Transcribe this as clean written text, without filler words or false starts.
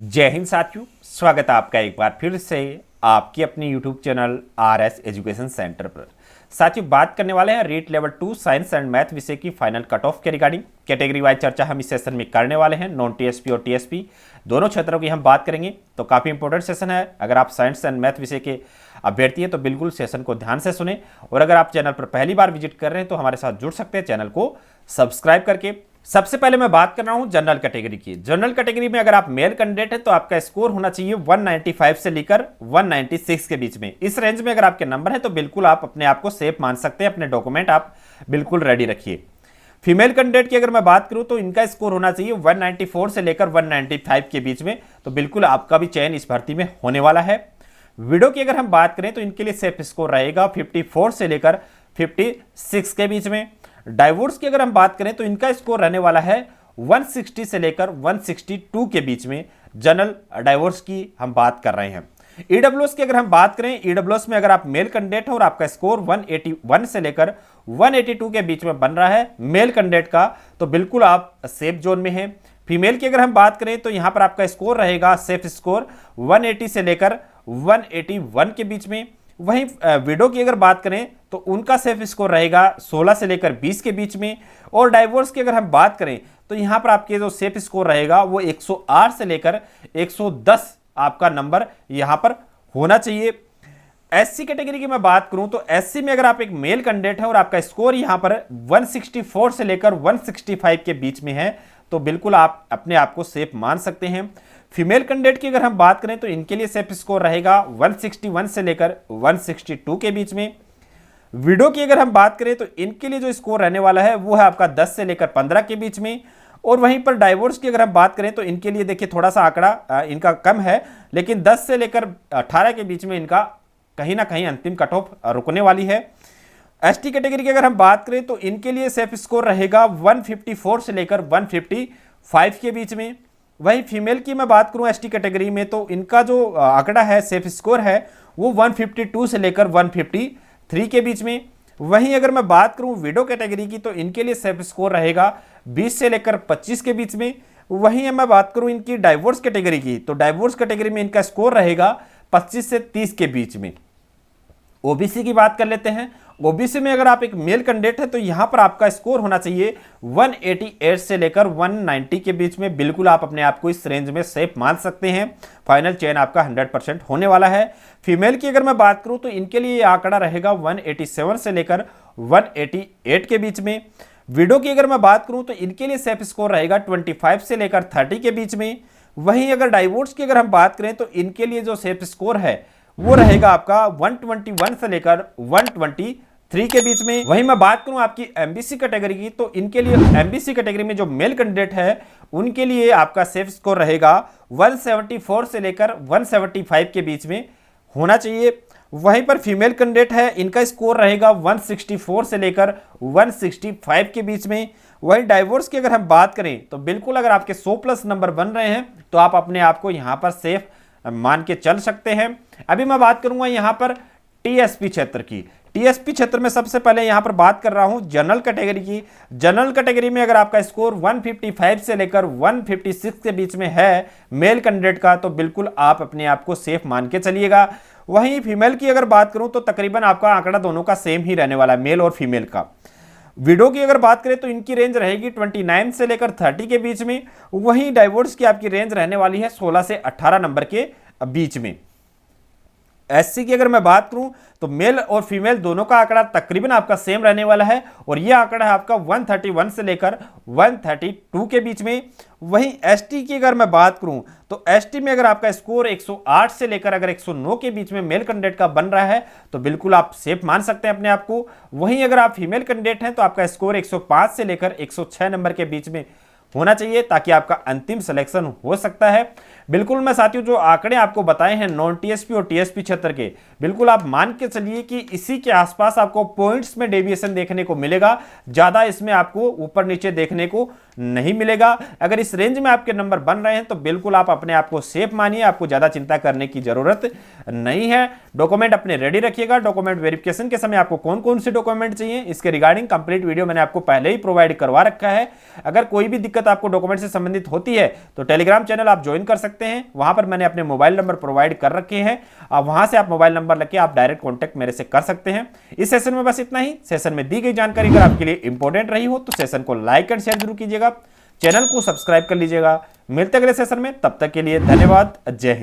जय हिंद साथियों, स्वागत है आपका एक बार फिर से आपकी अपनी YouTube channel RS education centre पर। साथियों, बात करने वाले हैं REET level 2 science and math विषय की फाइनल कट ऑफ के रिगार्डिंग। कैटेगरी वाइज चर्चा हम इस सेशन में करने वाले हैं। नॉन टीएसपी और टीएसपी दोनों क्षेत्रों की हम बात करेंगे, तो काफ़ी इंपॉर्टेंट सेशन है। अगर आप साइंस एंड मैथ विषय के अभ्यर्थी हैं तो बिल्कुल सेशन को ध्यान से सुने, और अगर आप चैनल पर पहली बार विजिट कर रहे हैं तो हमारे साथ जुड़ सकते हैं चैनल को सब्सक्राइब करके। सबसे पहले मैं बात कर रहा हूं जनरल कैटेगरी की। जनरल कैटेगरी में अगर आप मेल कैंडिडेट हैं तो आपका स्कोर होना चाहिए 195 से लेकर 196 के बीच में। इस रेंज में अगर आपके नंबर है तो बिल्कुल आप अपने आप को सेफ मान सकते हैं। अपने डॉक्यूमेंट आप बिल्कुल रेडी रखिए। फीमेल कैंडिडेट की अगर मैं बात करूं तो इनका स्कोर होना चाहिए 194 से लेकर 195 के बीच में, तो बिल्कुल आपका भी चयन इस भर्ती में होने वाला है। विडो की अगर हम बात करें तो इनके लिए सेफ स्कोर रहेगा 54 से लेकर 56 के बीच में। डाइवोर्स की अगर हम बात करें तो इनका स्कोर रहने वाला है 160 से लेकर 162 के बीच में। जनरल डाइवोर्स की हम बात कर रहे हैं। ईडब्ल्यूएस की अगर हम बात करें, ईडब्ल्यूएस में अगर आप मेल कैंडिडेट हो और आपका स्कोर 181 से लेकर 182 के बीच में बन रहा है मेल कैंडिडेट का, तो बिल्कुल आप सेफ जोन में हैं। फीमेल की अगर हम बात करें तो यहां पर आपका स्कोर रहेगा सेफ स्कोर 180 से लेकर 181 के बीच में। वहीं विडो की अगर बात करें तो उनका सेफ स्कोर रहेगा 16 से लेकर 20 के बीच में। और डाइवोर्स की अगर हम बात करें तो यहां पर आपके जो सेफ स्कोर रहेगा वो 108 से लेकर 110 आपका नंबर यहां पर होना चाहिए। एससी कैटेगरी की मैं बात करूं तो एससी में अगर आप एक मेल कैंडिडेट है और आपका स्कोर यहां पर 164 से लेकर 165 के बीच में है, तो बिल्कुल आप अपने आप को सेफ मान सकते हैं। फीमेल कैंडिडेट की अगर हम बात करें तो इनके लिए सेफ स्कोर रहेगा 161 से लेकर 162 के बीच में। विडो की अगर हम बात करें तो इनके लिए जो स्कोर रहने वाला है वो है आपका 10 से लेकर 15 के बीच में। और वहीं पर डाइवोर्स की अगर हम बात करें तो इनके लिए देखिए थोड़ा सा आंकड़ा इनका कम है, लेकिन 10 से लेकर 18 के बीच में इनका कहीं ना कहीं अंतिम कट ऑफ रुकने वाली है। एसटी कैटेगरी की अगर हम बात करें तो इनके लिए सेफ स्कोर रहेगा 154 से लेकर 155 के बीच में। वहीं फीमेल की मैं बात करूं एसटी कैटेगरी में तो इनका जो आंकड़ा है सेफ स्कोर है वो 152 से लेकर 153 के बीच में। वहीं अगर मैं बात करूं विडो कैटेगरी की तो इनके लिए सेफ स्कोर रहेगा 20 से लेकर 25 के बीच में। वहीं मैं बात करूं इनकी डाइवोर्स कैटेगरी की तो डाइवोर्स कैटेगरी में इनका स्कोर रहेगा 25 से 30 के बीच में। ओबीसी की बात कर लेते हैं। ओबीसी में अगर आप एक मेल कैंडिडेट है तो यहां पर आपका स्कोर होना चाहिए 188 से लेकर 190 के बीच में। बिल्कुल आप अपने आप को इस रेंज में सेफ मान सकते हैं। फाइनल चयन आपका 100% होने वाला है। फीमेल की अगर मैं बात करूं तो इनके लिए यह आंकड़ा रहेगा 187 से लेकर 188 के बीच में। विडो की अगर मैं बात करूं तो इनके लिए सेफ स्कोर रहेगा 25 से लेकर 30 के बीच में। वहीं अगर डाइवोर्स की अगर हम बात करें तो इनके लिए जो सेफ स्कोर है वो रहेगा आपका 121 से लेकर 123 के बीच में। वहीं मैं बात करूं आपकी एमबीसी कैटेगरी की तो इनके लिए एमबीसी कैटेगरी में जो मेल कैंडिडेट है उनके लिए आपका सेफ स्कोर रहेगा 174 से लेकर 175 के बीच में होना चाहिए। वहीं पर फीमेल कैंडिडेट है, इनका स्कोर रहेगा 164 से लेकर 165 के बीच में। वहीं डाइवोर्स की अगर हम बात करें तो बिल्कुल अगर आपके 100 प्लस नंबर बन रहे हैं तो आप अपने आप को यहां पर सेफ मान के चल सकते हैं। अभी मैं बात करूंगा यहां पर टीएसपी क्षेत्र की। टीएसपी क्षेत्र में सबसे पहले यहां पर बात कर रहा हूं जनरल कैटेगरी की। जनरल कैटेगरी में अगर आपका स्कोर 155 से लेकर 156 के बीच में है मेल कैंडिडेट का, तो बिल्कुल आप अपने आप को सेफ मान के चलिएगा। वहीं फीमेल की अगर बात करूं तो तकरीबन आपका आंकड़ा दोनों का सेम ही रहने वाला है, मेल और फीमेल का। विडो की अगर बात करें तो इनकी रेंज रहेगी 29 से लेकर 30 के बीच में। वहीं डाइवोर्स की आपकी रेंज रहने वाली है 16 से 18 नंबर के बीच में। एससी की अगर मैं बात करूं तो मेल और फीमेल दोनों का आंकड़ा तकरीबन आपका सेम रहने वाला है, और यह आंकड़ा है आपका 131 से लेकर 132 के बीच में। वहीं एसटी की अगर मैं बात करूं तो एसटी में अगर आपका स्कोर 108 से लेकर अगर 109 के बीच में मेल कैंडिडेट का बन रहा है तो बिल्कुल आप सेफ मान सकते हैं अपने आप को। वहीं अगर आप फीमेल कैंडिडेट हैं तो आपका स्कोर 105 से लेकर 106 नंबर के बीच में होना चाहिए, ताकि आपका अंतिम सिलेक्शन हो सकता है। बिल्कुल मैं साथियों जो आंकड़े आपको बताए हैं नॉन टीएसपी और टीएसपी क्षेत्र के, बिल्कुल आप मान के चलिए कि इसी के आसपास आपको पॉइंट्स में डेविएशन देखने को मिलेगा। ज्यादा इसमें आपको ऊपर नीचे देखने को नहीं मिलेगा। अगर इस रेंज में आपके नंबर बन रहे हैं तो बिल्कुल आप अपने आप को सेफ मानिए, आपको ज्यादा चिंता करने की जरूरत नहीं है। डॉक्यूमेंट अपने रेडी रखिएगा। डॉक्यूमेंट वेरिफिकेशन के समय आपको कौन कौन से डॉक्यूमेंट चाहिए इसके रिगार्डिंग कंप्लीट वीडियो मैंने आपको पहले ही प्रोवाइड करवा रखा है। अगर कोई भी दिक्कत आपको डॉक्यूमेंट से संबंधित होती है तो टेलीग्राम चैनल आप ज्वाइन कर सकते हैं, वहां पर मैंने अपने मोबाइल नंबर प्रोवाइड कर रखे हैं। अब वहां से आप मोबाइल नंबर लेके आप डायरेक्ट कॉन्टैक्ट मेरे से कर सकते हैं। इस सेशन में बस इतना ही। सेशन में दी गई जानकारी अगर आपके लिए इंपॉर्टेंट रही हो तो सेशन को लाइक एंड शेयर जरूर कीजिएगा, चैनल को सब्सक्राइब कर लीजिएगा। मिलते अगले सेशन में, तब तक के लिए धन्यवाद। जय हिंद।